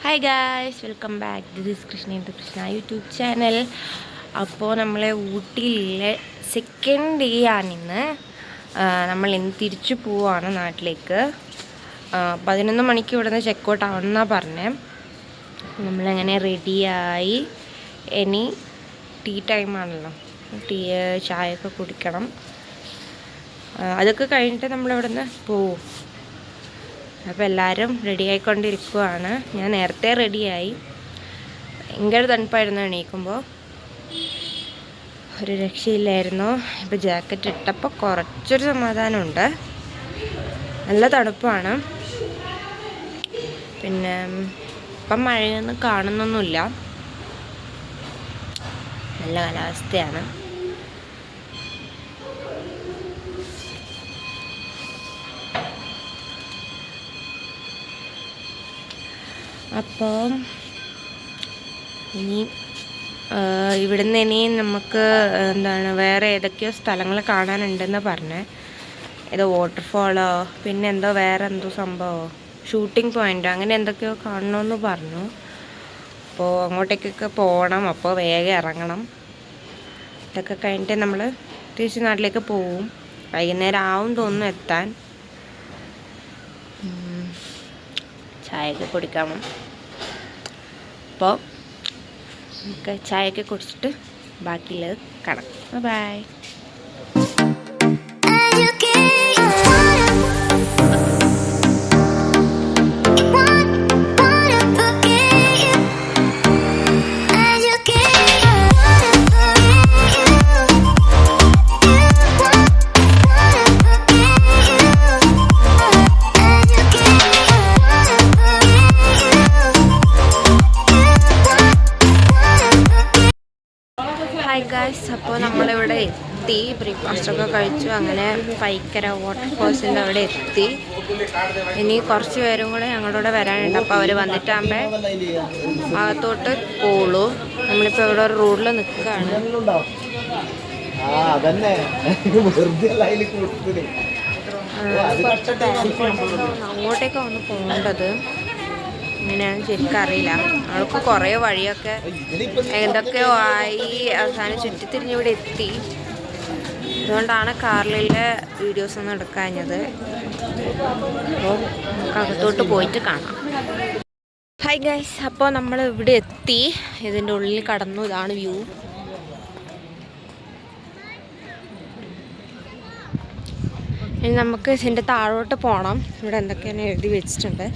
Hi guys, welcome back. This is Krishna YouTube channel. അപ്പോൾ നമ്മളെ ഊട്ടിയിലെ second day ആണിന്ന്. നമ്മൾ ഇന്ന് തിരിച്ചു പോവാണ് നാട്ടിലേക്ക്. 11 മണിക്ക് ഇവിടുന്ന് ചെക്കൗട്ട് ആവണമെന്നാണ് പറഞ്ഞത്. നമ്മളങ്ങനെ റെഡിയായി. ഇനി ടീ ടൈമാണല്ലോ, ചായയൊക്കെ കുടിക്കണം. അതൊക്കെ കഴിഞ്ഞിട്ട് നമ്മളിവിടുന്ന് പോവും. അപ്പോൾ എല്ലാവരും റെഡി ആയിക്കൊണ്ടിരിക്കുകയാണ്. ഞാൻ നേരത്തെ റെഡിയായി. ഭയങ്കര തണുപ്പായിരുന്നു. എണീക്കുമ്പോൾ ഒരു രക്ഷയില്ലായിരുന്നു. ഇപ്പോൾ ജാക്കറ്റ് ഇട്ടപ്പോൾ കുറച്ചൊരു സമാധാനമുണ്ട്. നല്ല തണുപ്പാണ്. പിന്നെ ഇപ്പം മഴയൊന്നും കാണുന്നൊന്നുമില്ല. നല്ല കാലാവസ്ഥയാണ്. അപ്പോൾ ഇനി ഇവിടുന്ന് ഇനി നമുക്ക് വേറെ ഏതൊക്കെയോ സ്ഥലങ്ങൾ കാണാനുണ്ടെന്ന് പറഞ്ഞേ. ഏതോ വാട്ടർഫാളോ പിന്നെ എന്തോ വേറെ എന്തോ സംഭവമോ ഷൂട്ടിംഗ് പോയിൻ്റോ അങ്ങനെ എന്തൊക്കെയോ കാണണമെന്ന് പറഞ്ഞു. അപ്പോൾ അങ്ങോട്ടേക്കൊക്കെ പോകണം. അപ്പോൾ വേഗം ഇറങ്ങണം. ഇതൊക്കെ കഴിഞ്ഞിട്ട് നമ്മൾ തിരിച്ച് നാട്ടിലേക്ക് പോവും. വൈകുന്നേരം ആവും തോന്നുന്നു എത്താൻ. ചായയൊക്കെ കുടിക്കണം. അപ്പോൾ നമുക്ക് ചായയൊക്കെ കുടിച്ചിട്ട് ബാക്കിയുള്ളത് കാണാം. ബൈ. ഹായ് ഗായ്സ്, അപ്പോൾ നമ്മളിവിടെ എത്തി. ബ്രേക്ക്ഫാസ്റ്റൊക്കെ കഴിച്ചു. അങ്ങനെ പൈക്കര വാട്ടർഫോൾസിൻ്റെ അവിടെ എത്തി. ഇനി കുറച്ച് പേരും കൂടെ ഞങ്ങളുടെ കൂടെ വരാനുണ്ട്. അപ്പോൾ അവർ വന്നിട്ടാകുമ്പോൾ അകത്തോട്ട് പോളൂ. നമ്മളിപ്പോൾ ഇവിടെ ഒരു റോഡിൽ നിൽക്കുകയാണ്. അങ്ങോട്ടേക്കാണ് ഒന്ന് പോകേണ്ടത്. ഇങ്ങനെയാണ് ശരിക്കും അറിയില്ല. അവൾക്ക് കുറേ വഴിയൊക്കെ എന്തൊക്കെയോ ആയി അവസാനം ചുറ്റിത്തിരിഞ്ഞ് ഇവിടെ എത്തി. അതുകൊണ്ടാണ് കാറിലെ വീഡിയോസ് ഒന്നും എടുക്കാഞ്ഞത്. അപ്പോൾ നമുക്ക് അകത്തോട്ട് പോയിട്ട് കാണാം. ഹായ് ഗൈസ്, അപ്പോൾ നമ്മൾ ഇവിടെ എത്തി. ഇതിൻ്റെ ഉള്ളിൽ കടന്നു. ഇതാണ് വ്യൂ. ഇനി നമുക്ക് ഇതിൻ്റെ താഴോട്ട് പോകണം. ഇവിടെ എന്തൊക്കെയാണ് എഴുതി വെച്ചിട്ടുണ്ട്.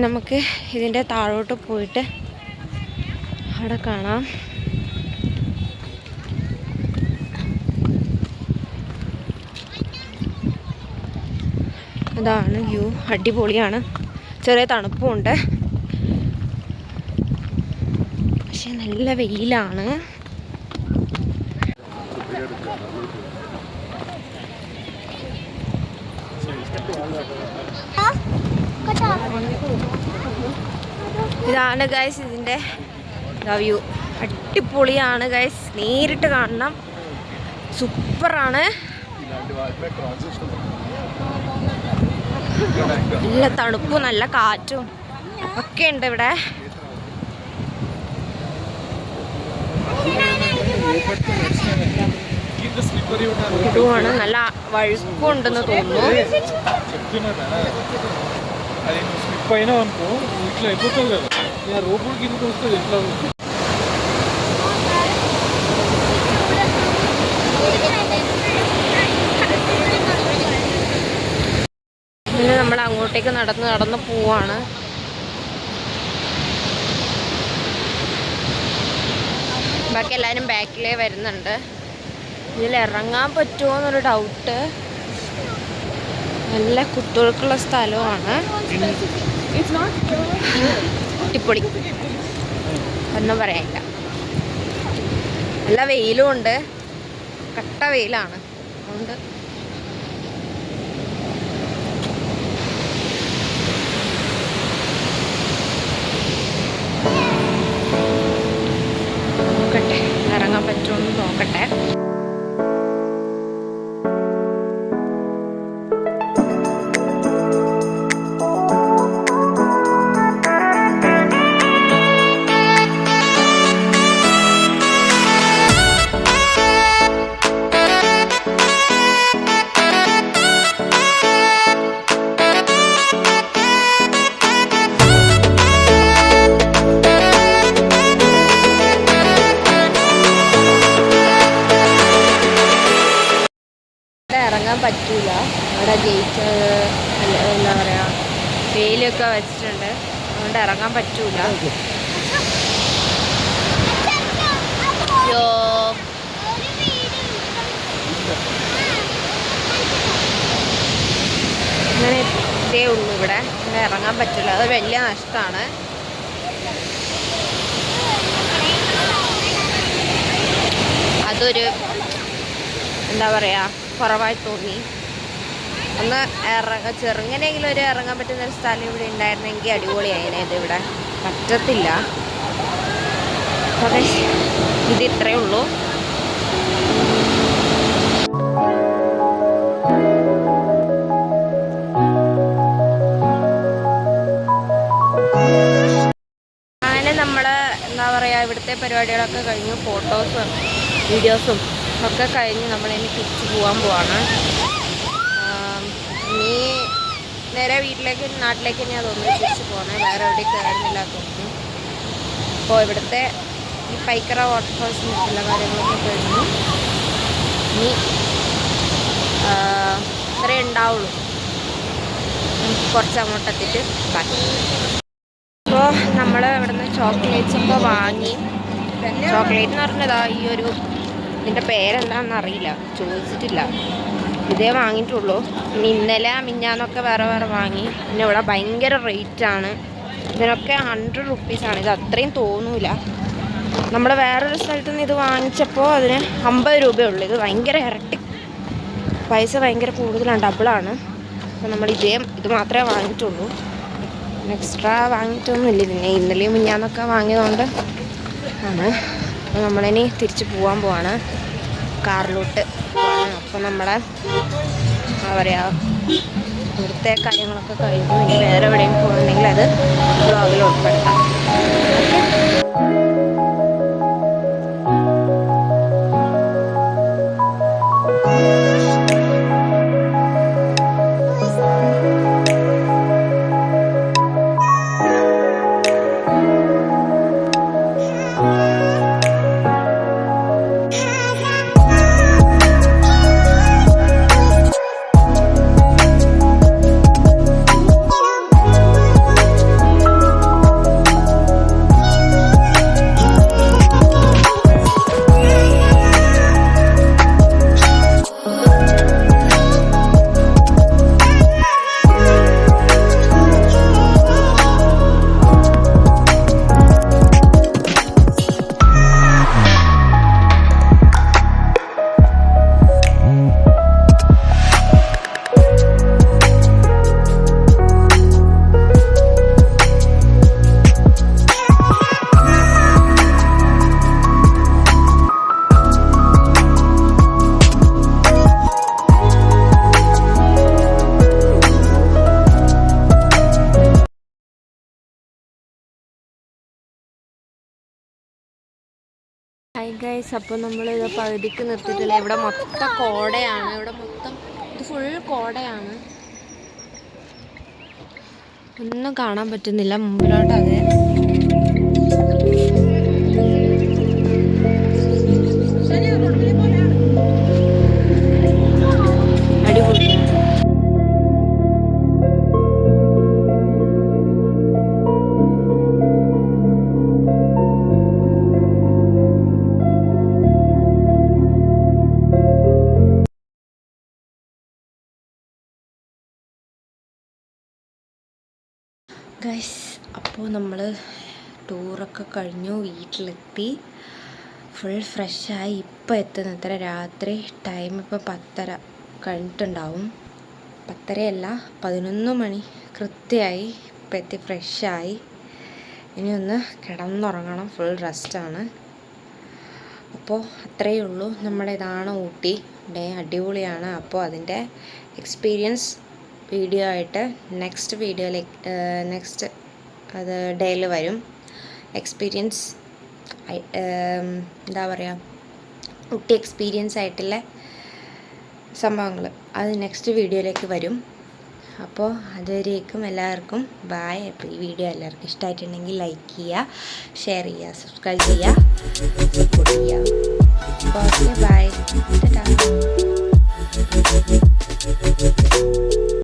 നമുക്ക് ഇതിൻ്റെ താഴോട്ട് പോയിട്ട് അവിടെ കാണാം. അതാണ് വ്യൂ. അടിപൊളിയാണ്. ചെറിയ തണുപ്പുമുണ്ട്. പക്ഷെ നല്ല വെയിലാണ്. ഇതാണ് ഗൈസ് ഇതിൻ്റെ വ്യൂ. അടിപൊളിയാണ് ഗൈസ്. നേരിട്ട് കാണണം. സൂപ്പറാണ്. നല്ല തണുപ്പും നല്ല കാറ്റും ഒക്കെ ഉണ്ട് ഇവിടെ. ഇതുമാണ്. നല്ല വഴുക്കുണ്ടെന്ന് തോന്നുന്നു. పైన అనుకో ఇట్లా అయిపోతుంది కదా. రోడ్డు కిందకి వస్తుంది ఎట్లా. പിന്നെ നമ്മൾ അങ്ങോട്ടേക്ക് നടന്ന് പോവാണ്. ബാക്കി എല്ലാവരും ബാക്കിലേ വരുന്നുണ്ട്. ഇതിൽ ഇറങ്ങാൻ പറ്റുമോ എന്നൊരു ഡൗട്ട്. നല്ല കുട്ടികൾക്കുള്ള സ്ഥലമാണ്. അടിപൊളി, ഒന്നും പറയാനില്ല. നല്ല വെയിലും ഉണ്ട്. കട്ട വെയിലാണ്. അതുകൊണ്ട് നോക്കട്ടെ, ഇറങ്ങാൻ പറ്റുമോ എന്ന് നോക്കട്ടെ. അവിടെ ഗേറ്റ് എന്താ പറയുക വെയിലൊക്കെ വെച്ചിട്ടുണ്ട്, അതുകൊണ്ട് ഇറങ്ങാൻ പറ്റൂല. അങ്ങനെ ഇതേ ഉള്ളൂ ഇവിടെ ഇറങ്ങാൻ പറ്റില്ല, അത് വലിയ നഷ്ടമാണ്. അതൊരു എന്താ പറയുക കുറവായി തോന്നി. ഒന്ന് ചെറുങ്ങനെയെങ്കിലും ഒരു ഇറങ്ങാൻ പറ്റുന്ന ഒരു സ്ഥലം ഇവിടെ ഉണ്ടായിരുന്നെങ്കിൽ അടിപൊളിയായേനെ. ഇത് ഇവിടെ പറ്റത്തില്ല. അതെ, ഇത് ഇത്രയേ ഉള്ളൂ. അങ്ങനെ നമ്മൾ എന്താ പറയുക ഇവിടുത്തെ പരിപാടികളൊക്കെ കഴിഞ്ഞു. ഫോട്ടോസും വീഡിയോസും ഒക്കെ കഴിഞ്ഞ് നമ്മളിനി തിരിച്ച് പോകാൻ പോവാണ്. ഇനി നേരെ വീട്ടിലേക്ക് നാട്ടിലേക്ക് തന്നെയാണ് തോന്നുന്നു തിരിച്ച് പോകുന്നത്. വേറെ എവിടേക്ക് കയറുന്നില്ല തോന്നുന്നു. അപ്പോൾ ഇവിടുത്തെ ഈ പൈക്കറ വാട്ടർഫോൾസും മറ്റുള്ള കാര്യങ്ങളൊക്കെ കഴിഞ്ഞു. ഇനി ഇത്രയേ ഉണ്ടാവുള്ളൂ. കുറച്ച് അങ്ങോട്ടെത്തിയിട്ട് ബാക്കി. അപ്പോൾ നമ്മൾ ഇവിടുന്ന് ചോക്ലേറ്റ്സൊക്കെ വാങ്ങി. ചോക്ലേറ്റ് എന്ന് പറഞ്ഞതാ ഈ ഒരു ഇതിൻ്റെ പേരെന്താണെന്ന് അറിയില്ല, ചോദിച്ചിട്ടില്ല. ഇതേ വാങ്ങിയിട്ടുള്ളൂ. പിന്നെ ഇന്നലെ മിഞ്ഞാന്നൊക്കെ വേറെ വേറെ വാങ്ങി. പിന്നെ ഇവിടെ ഭയങ്കര റേറ്റാണ് ഇതിനൊക്കെ. 100 റുപ്പീസാണ്. ഇത് അത്രയും തോന്നൂല. നമ്മൾ വേറൊരു സ്ഥലത്തു നിന്ന് ഇത് വാങ്ങിച്ചപ്പോൾ അതിന് 50 രൂപയുള്ളൂ. ഇത് ഭയങ്കര ഇരട്ടി പൈസ, ഭയങ്കര കൂടുതലാണ്, ഡബിളാണ്. അപ്പോൾ നമ്മൾ ഇത് മാത്രമേ വാങ്ങിയിട്ടുള്ളൂ. എക്സ്ട്രാ വാങ്ങിയിട്ടൊന്നുമില്ല. പിന്നെ ഇന്നലെയും മിഞ്ഞാന്നൊക്കെ വാങ്ങിയതുകൊണ്ട് ആണ്. അപ്പോൾ നമ്മളിനി തിരിച്ച് പോകാൻ പോവാണ്, കാറിലോട്ട് പോവാണ്. അപ്പോൾ നമ്മളെ എന്താ പറയുക ഇവിടുത്തെ കാര്യങ്ങളൊക്കെ കഴിഞ്ഞു. ഇനി വേറെ എവിടെയും പോകുന്നുണ്ടെങ്കിൽ അത് വ്ളോഗിൽ ഉൾപ്പെടുത്താം. ഹായ് ഗൈസ്, അപ്പോൾ നമ്മളിത് പകുതിക്ക് നിർത്തിയിട്ടില്ല. ഇവിടെ മൊത്തം കോടയാണ്. ഇവിടെ മൊത്തം ഇത് ഫുൾ കോടയാണ്. ഒന്നും കാണാൻ പറ്റുന്നില്ല മുമ്പിലോട്ട്. അതെ, അടിപൊളി. ഗൈസ്, അപ്പോൾ നമ്മൾ ടൂറൊക്കെ കഴിഞ്ഞു, വീട്ടിലെത്തി, ഫുൾ ഫ്രഷായി. ഇപ്പോൾ എത്തുന്നത്ര രാത്രി ടൈം ഇപ്പോൾ 10:30 കഴിഞ്ഞിട്ടുണ്ടാവും. 10:30 അല്ല 11 മണി കൃത്യമായി ഇപ്പോൾ എത്തി, ഫ്രഷായി. ഇനി ഒന്ന് കിടന്നുറങ്ങണം, ഫുൾ റെസ്റ്റാണ്. അപ്പോൾ അത്രയേ ഉള്ളൂ. നമ്മുടെ ഇതാണ് ഊട്ടി ഡേ, അടിപൊളിയാണ്. അപ്പോൾ അതിൻ്റെ എക്സ്പീരിയൻസ് വീഡിയോ ആയിട്ട് നെക്സ്റ്റ് അത് ഡേയിൽ വരും. എക്സ്പീരിയൻസ് എന്താ പറയുക ഊട്ടി എക്സ്പീരിയൻസ് ആയിട്ടുള്ള സംഭവങ്ങൾ അത് നെക്സ്റ്റ് വീഡിയോയിലേക്ക് വരും. അപ്പോൾ അതുവരേക്കും എല്ലാവർക്കും ബായ്. അപ്പോൾ ഈ വീഡിയോ എല്ലാവർക്കും ഇഷ്ടമായിട്ടുണ്ടെങ്കിൽ ലൈക്ക് ചെയ്യുക, ഷെയർ ചെയ്യുക, സബ്സ്ക്രൈബ് ചെയ്യുക, സപ്പോർട്ട് ചെയ്യുക. Okay, bye.